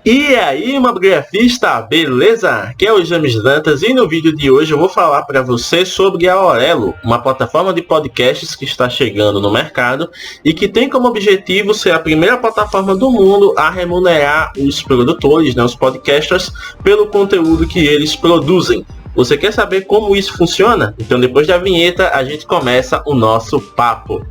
E aí, mobigrafista, beleza? Aqui é o James Dantas e no vídeo de hoje eu vou falar para você sobre a Aurelo, uma plataforma de podcasts que está chegando no mercado e que tem como objetivo ser a primeira plataforma do mundo a remunerar os produtores, os podcasters, pelo conteúdo que eles produzem. Você quer saber como isso funciona? Então depois da vinheta a gente começa o nosso papo.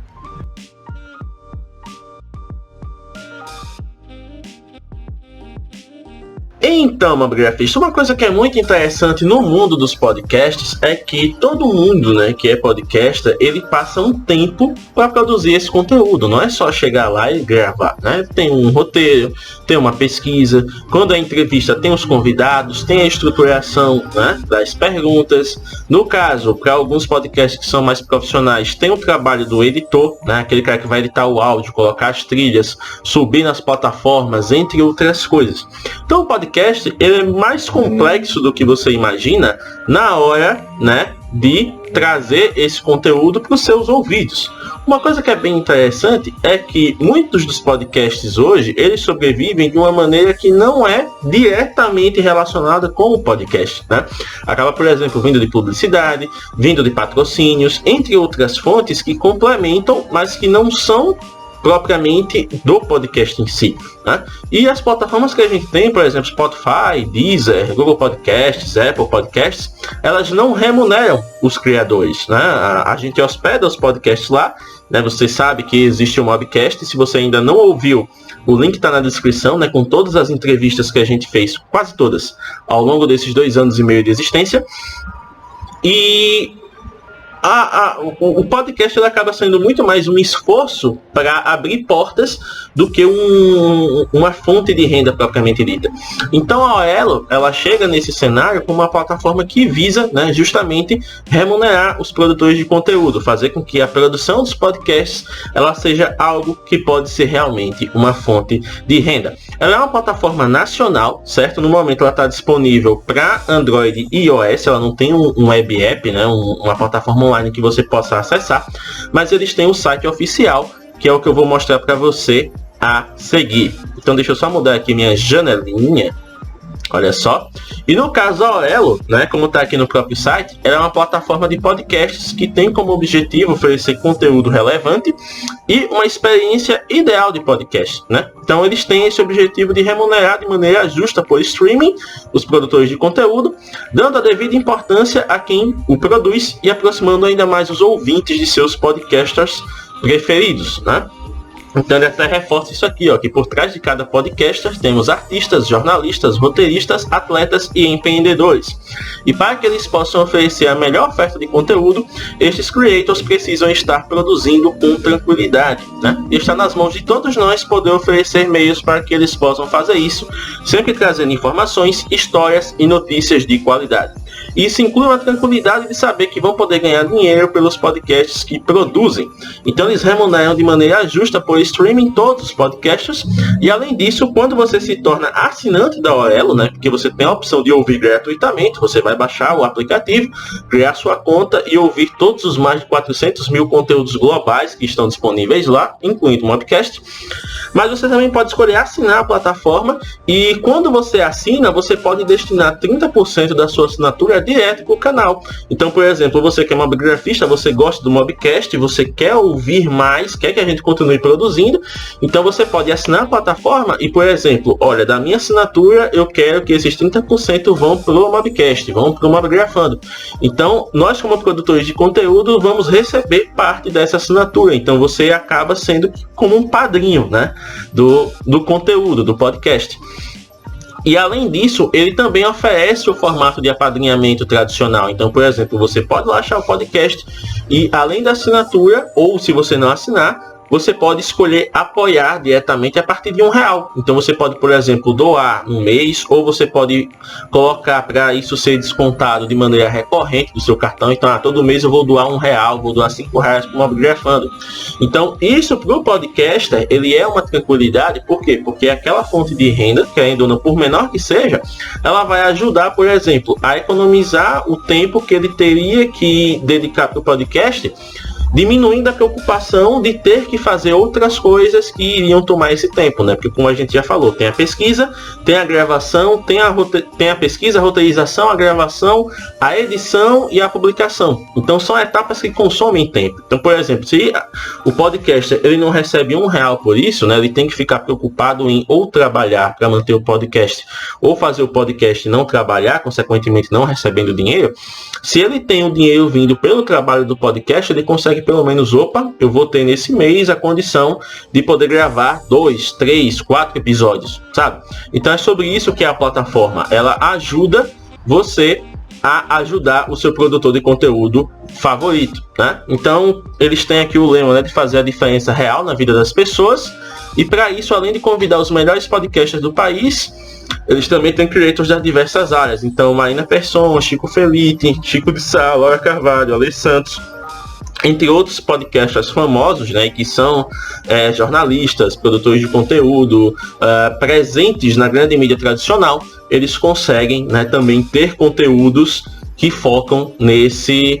Então, mobigrafista, uma coisa que é muito interessante no mundo dos podcasts é que todo mundo, que é podcaster, ele passa um tempo para produzir esse conteúdo. Não é só chegar lá e gravar, Tem um roteiro, tem uma pesquisa. Quando a entrevista tem os convidados, tem a estruturação, das perguntas. No caso, para alguns podcasts que são mais profissionais, tem o trabalho do editor, aquele cara que vai editar o áudio, colocar as trilhas, subir nas plataformas, entre outras coisas. Então, o podcast ele é mais complexo do que você imagina na hora, de trazer esse conteúdo para os seus ouvidos. Uma coisa que é bem interessante é que muitos dos podcasts hoje, eles sobrevivem de uma maneira que não é diretamente relacionada com o podcast, Acaba, por exemplo, vindo de publicidade, vindo de patrocínios, entre outras fontes que complementam, mas que não são propriamente do podcast em si, E as plataformas que a gente tem, por exemplo, Spotify, Deezer, Google Podcasts, Apple Podcasts, elas não remuneram os criadores, A gente hospeda os podcasts lá, Você sabe que existe o Mobcast. Se você ainda não ouviu, o link está na descrição, com todas as entrevistas que a gente fez, quase todas, ao longo desses 2 anos e meio de existência. E o podcast ele acaba sendo muito mais um esforço para abrir portas do que uma fonte de renda propriamente dita. Então a Aurelo, ela chega nesse cenário com uma plataforma que visa, justamente remunerar os produtores de conteúdo, fazer com que a produção dos podcasts ela seja algo que pode ser realmente uma fonte de renda. Ela é uma plataforma nacional, certo? No momento ela está disponível para Android e iOS, ela não tem um web app, uma plataforma online que você possa acessar, mas eles têm um site oficial, que é o que eu vou mostrar para você a seguir. Então deixa eu só mudar aqui minha janelinha. Olha só. E no caso a Aurelo, como está aqui no próprio site, ela é uma plataforma de podcasts que tem como objetivo oferecer conteúdo relevante e uma experiência ideal de podcast, Então eles têm esse objetivo de remunerar de maneira justa por streaming os produtores de conteúdo, dando a devida importância a quem o produz e aproximando ainda mais os ouvintes de seus podcasters preferidos, Então ele até reforça isso aqui, que por trás de cada podcaster temos artistas, jornalistas, roteiristas, atletas e empreendedores. E para que eles possam oferecer a melhor oferta de conteúdo, estes creators precisam estar produzindo com tranquilidade, E está nas mãos de todos nós poder oferecer meios para que eles possam fazer isso, sempre trazendo informações, histórias e notícias de qualidade. Isso inclui uma tranquilidade de saber que vão poder ganhar dinheiro pelos podcasts que produzem. Então eles remuneram de maneira justa por streaming todos os podcasts. E além disso, quando você se torna assinante da Aurelo, porque você tem a opção de ouvir gratuitamente, você vai baixar o aplicativo, criar sua conta e ouvir todos os mais de 400 mil conteúdos globais que estão disponíveis lá, incluindo o podcast. Mas você também pode escolher assinar a plataforma e quando você assina, você pode destinar 30% da sua assinatura direto para o canal. Então, por exemplo, você que é mobigrafista, você gosta do Mobcast, você quer ouvir mais, quer que a gente continue produzindo, então você pode assinar a plataforma e, por exemplo, olha, da minha assinatura eu quero que esses 30% vão para o Mobcast, vão para o Mobigrafando. Então, nós como produtores de conteúdo vamos receber parte dessa assinatura. Então, você acaba sendo como um padrinho, do conteúdo, do podcast. E além disso, ele também oferece o formato de apadrinhamento tradicional. Então, por exemplo, você pode baixar o podcast e além da assinatura, ou se você não assinar, você pode escolher apoiar diretamente a partir de R$1. Então você pode, por exemplo, doar um mês, ou você pode colocar para isso ser descontado de maneira recorrente do seu cartão. Então, todo mês eu vou doar R$1, vou doar R$5 para o Mobigrafando. Então, isso para o podcaster, ele é uma tranquilidade. Por quê? Porque aquela fonte de renda, querendo ou não, por menor que seja, ela vai ajudar, por exemplo, a economizar o tempo que ele teria que dedicar para o podcast diminuindo a preocupação de ter que fazer outras coisas que iriam tomar esse tempo, né? Porque como a gente já falou, tem a pesquisa, tem a gravação, tem a pesquisa, a roteirização, a gravação, a edição e a publicação. Então são etapas que consomem tempo. Então, por exemplo, se o podcaster ele não recebe R$1 por isso, né? Ele tem que ficar preocupado em ou trabalhar para manter o podcast, ou fazer o podcast e não trabalhar, consequentemente não recebendo dinheiro. Se ele tem o dinheiro vindo pelo trabalho do podcast, ele consegue pelo menos, eu vou ter nesse mês a condição de poder gravar 2, 3, 4 episódios, sabe? Então é sobre isso que a plataforma, ela ajuda você a ajudar o seu produtor de conteúdo favorito, né? Então eles têm aqui o lema, né, de fazer a diferença real na vida das pessoas, e para isso, além de convidar os melhores podcasters do país, eles também têm creators das diversas áreas. Então, Marina Persson, Chico Felitti, Chico de Sá, Laura Carvalho, Ale Santos, entre outros podcasters famosos, né, que são jornalistas, produtores de conteúdo, presentes na grande mídia tradicional. Eles conseguem, né, também ter conteúdos que focam nesse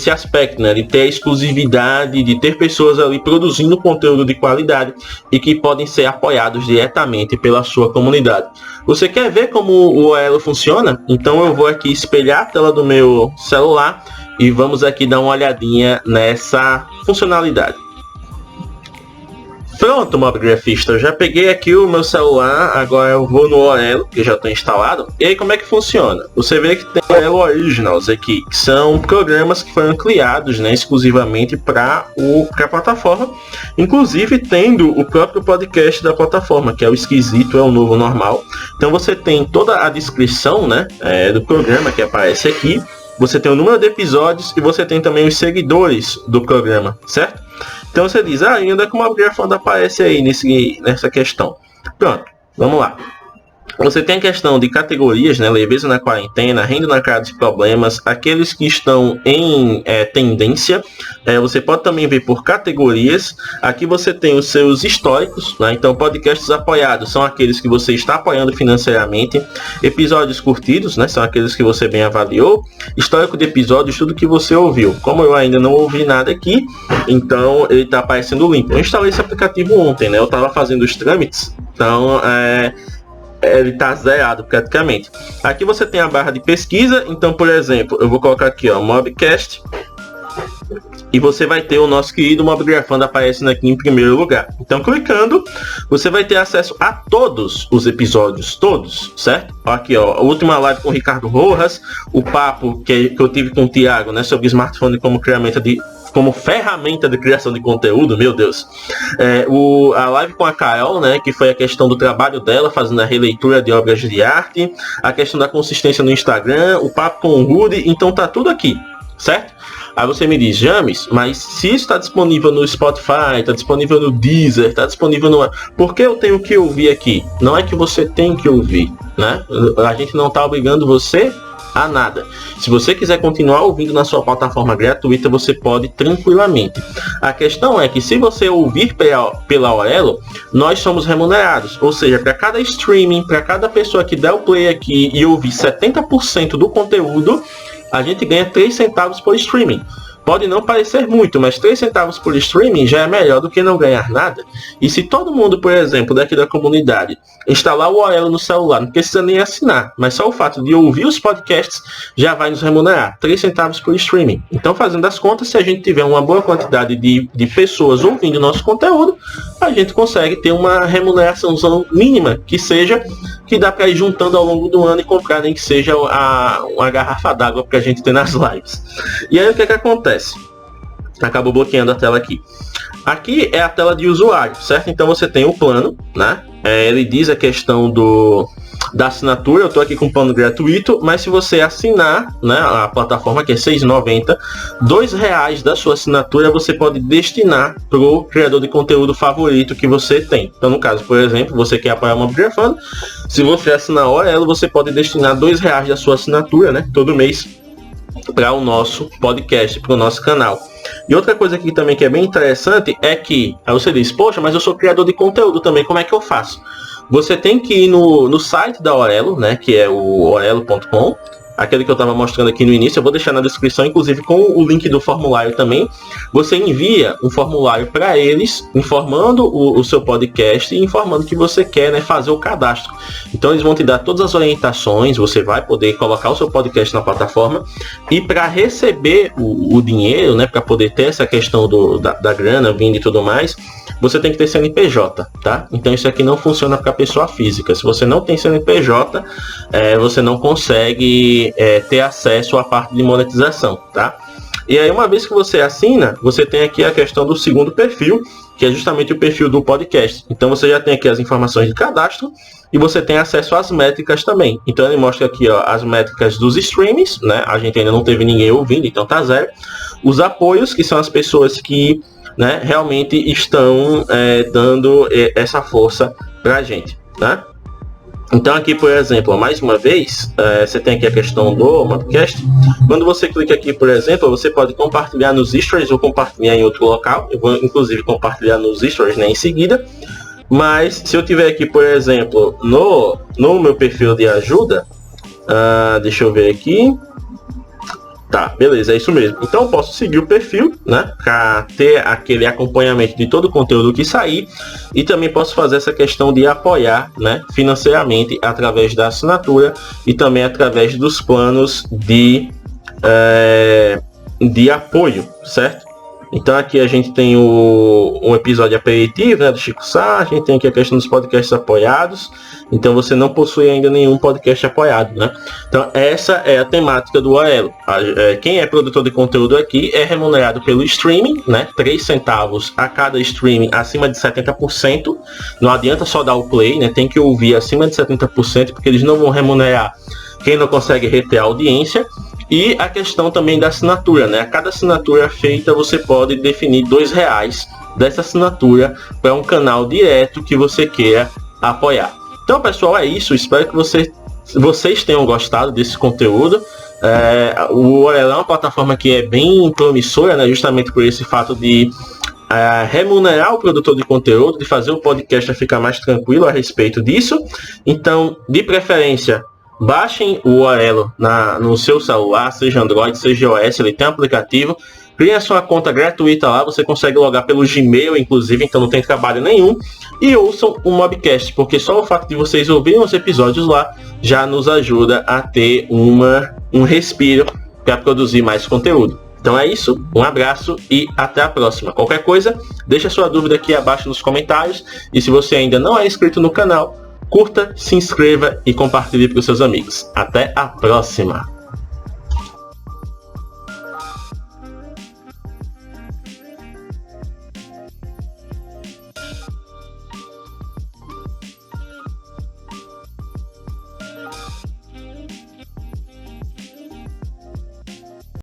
aspecto, né, de ter a exclusividade, de ter pessoas ali produzindo conteúdo de qualidade e que podem ser apoiados diretamente pela sua comunidade. Você quer ver como o Orelo funciona? Então eu vou aqui espelhar a tela do meu celular e vamos aqui dar uma olhadinha nessa funcionalidade. Pronto, mobgrafista, eu já peguei aqui o meu celular, agora eu vou no Orelo, que já está instalado. E aí como é que funciona? Você vê que tem o Orelo Originals aqui, que são programas que foram criados, né, exclusivamente para a plataforma, inclusive tendo o próprio podcast da plataforma, que é o Esquisito é o Novo Normal. Então você tem toda a descrição, né, do programa que aparece aqui, você tem o número de episódios e você tem também os seguidores do programa, certo? Então você diz, ainda como a grafanda aparece aí nessa questão. Pronto, vamos lá. Você tem a questão de categorias, né? Leveza na quarentena, renda na cara de problemas, aqueles que estão em tendência. Você pode também ver por categorias. Aqui você tem os seus históricos, né? Então podcasts apoiados são aqueles que você está apoiando financeiramente. Episódios curtidos, né? São aqueles que você bem avaliou. Histórico de episódios, tudo que você ouviu. Como eu ainda não ouvi nada aqui, então ele está aparecendo limpo. Eu instalei esse aplicativo ontem, né? Eu estava fazendo os trâmites, então ele está zerado praticamente. Aqui você tem a barra de pesquisa. Então, por exemplo, eu vou colocar aqui, ó, Mobcast, e você vai ter o nosso querido Mobgrafando aparecendo aqui em primeiro lugar. Então, clicando, você vai ter acesso a todos os episódios, todos, certo? Aqui, ó, a última live com o Ricardo Rojas, o papo que eu tive com o Thiago, né, sobre smartphone como ferramenta de criação de conteúdo, meu Deus. A live com a Carol, né, que foi a questão do trabalho dela, fazendo a releitura de obras de arte, a questão da consistência no Instagram, o papo com o Rudy, então tá tudo aqui, certo? Aí você me diz, James, mas se isso está disponível no Spotify, está disponível no Deezer, está disponível no... Por que eu tenho que ouvir aqui? Não é que você tem que ouvir, né? A gente não está obrigando você a nada. Se você quiser continuar ouvindo na sua plataforma gratuita, você pode tranquilamente. A questão é que se você ouvir pela Orelo, nós somos remunerados. Ou seja, para cada streaming, para cada pessoa que der o play aqui e ouvir 70% do conteúdo, a gente ganha 3 centavos por streaming. Pode não parecer muito, mas 3 centavos por streaming já é melhor do que não ganhar nada. E se todo mundo, por exemplo, daqui da comunidade, instalar o Orelo no celular, não precisa nem assinar, mas só o fato de ouvir os podcasts já vai nos remunerar 3 centavos por streaming. Então, fazendo as contas, se a gente tiver uma boa quantidade de pessoas ouvindo nosso conteúdo, a gente consegue ter uma remuneração mínima que dá para ir juntando ao longo do ano e comprar nem que seja uma garrafa d'água para a gente ter nas lives. E aí o que acontece? Acabou bloqueando a tela aqui. Aqui é a tela de usuário, certo? Então você tem o plano, né? Ele diz a questão da assinatura. Eu estou aqui com o plano gratuito, mas se você assinar, né, a plataforma, que é R$ 6,90, R$2 da sua assinatura você pode destinar para o criador de conteúdo favorito que você tem. Então, no caso, por exemplo, você quer apoiar o Mobgrafando, se você assinar a Orelo, você pode destinar R$2 da sua assinatura, né, todo mês, para o nosso podcast, para o nosso canal. E outra coisa aqui também que é bem interessante é que, aí você diz, poxa, mas eu sou criador de conteúdo também, como é que eu faço? Você tem que ir no site da Orelo, né, que é o orelo.com. aquele que eu estava mostrando aqui no início, eu vou deixar na descrição, inclusive com o link do formulário também. Você envia um formulário para eles, informando o seu podcast e informando que você quer, né, fazer o cadastro. Então eles vão te dar todas as orientações, você vai poder colocar o seu podcast na plataforma, e para receber o dinheiro, né, para poder ter essa questão da grana vindo e tudo mais, você tem que ter CNPJ, tá? Então isso aqui não funciona para pessoa física. Se você não tem CNPJ, você não consegue ter acesso à parte de monetização, tá? E aí, uma vez que você assina, você tem aqui a questão do segundo perfil, que é justamente o perfil do podcast. Então você já tem aqui as informações de cadastro e você tem acesso às métricas também. Então ele mostra aqui, ó, as métricas dos streamings, né? A gente ainda não teve ninguém ouvindo, então tá zero. Os apoios, que são as pessoas que, né, realmente estão dando essa força pra gente, né? Então aqui, por exemplo, mais uma vez, você tem aqui a questão do podcast. Quando você clica aqui, por exemplo, você pode compartilhar nos stories ou compartilhar em outro local. Eu vou inclusive compartilhar nos stories, né, em seguida. Mas se eu tiver aqui, por exemplo, no meu perfil de ajuda, deixa eu ver aqui. Tá, beleza, é isso mesmo. Então eu posso seguir o perfil, né, para ter aquele acompanhamento de todo o conteúdo que sair, e também posso fazer essa questão de apoiar, né, financeiramente através da assinatura e também através dos planos de apoio, certo? Então aqui a gente tem um episódio aperitivo, né, do Chico Sá, a gente tem aqui a questão dos podcasts apoiados, então você não possui ainda nenhum podcast apoiado, né? Então essa é a temática do Aelo. Quem é produtor de conteúdo aqui é remunerado pelo streaming, né, 3 centavos a cada streaming acima de 70%, não adianta só dar o play, né, tem que ouvir acima de 70%, porque eles não vão remunerar quem não consegue reter a audiência. E a questão também da assinatura, né? A cada assinatura feita, você pode definir R$2 dessa assinatura para um canal direto que você queira apoiar. Então, pessoal, é isso. Espero que vocês tenham gostado desse conteúdo. O Orelhão é uma plataforma que é bem promissora, né? Justamente por esse fato de remunerar o produtor de conteúdo, de fazer o podcast ficar mais tranquilo a respeito disso. Então, de preferência, baixem o Orelo no seu celular, seja Android, seja iOS, ele tem um aplicativo. Crie a sua conta gratuita lá, você consegue logar pelo Gmail, inclusive, então não tem trabalho nenhum. E ouçam o Mobcast, porque só o fato de vocês ouvirem os episódios lá já nos ajuda a ter um respiro para produzir mais conteúdo. Então é isso, um abraço e até a próxima. Qualquer coisa, deixa sua dúvida aqui abaixo nos comentários. E se você ainda não é inscrito no canal, curta, se inscreva e compartilhe para os seus amigos. Até a próxima!